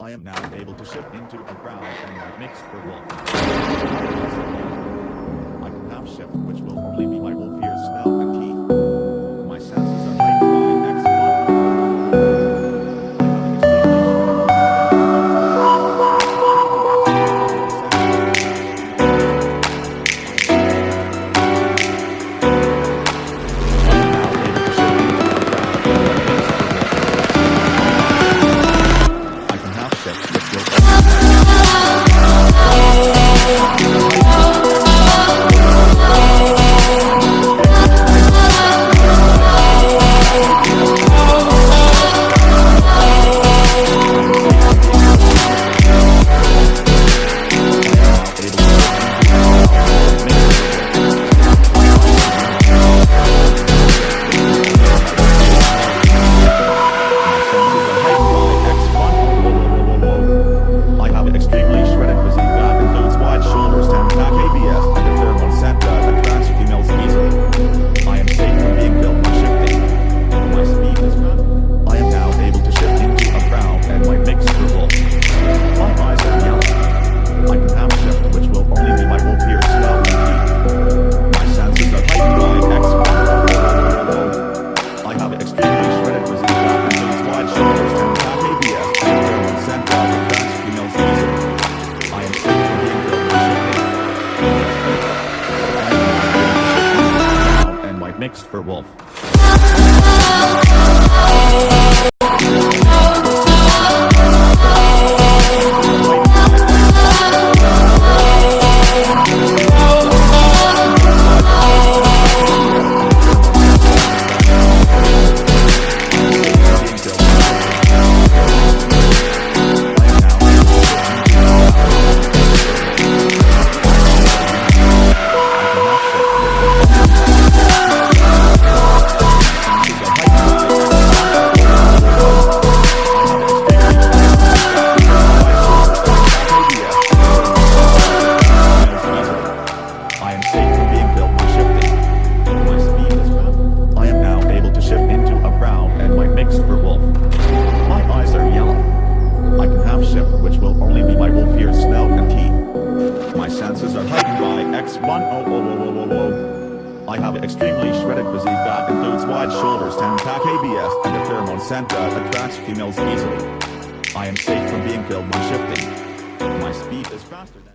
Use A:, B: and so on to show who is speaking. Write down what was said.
A: I am now able to shift into a brown and white mix for wolf. I can now shift, which will only be my wolf ears, snout, and teeth. My senses are heightened by X1. Mixed for wolf. Which will only be my wolf ears, snout, and teeth. My senses are heightened by X1. I have an extremely shredded physique that includes wide shoulders, 10-pack ABS, and a pheromone scent that attracts females easily. I am safe from being killed when shifting. My speed is faster than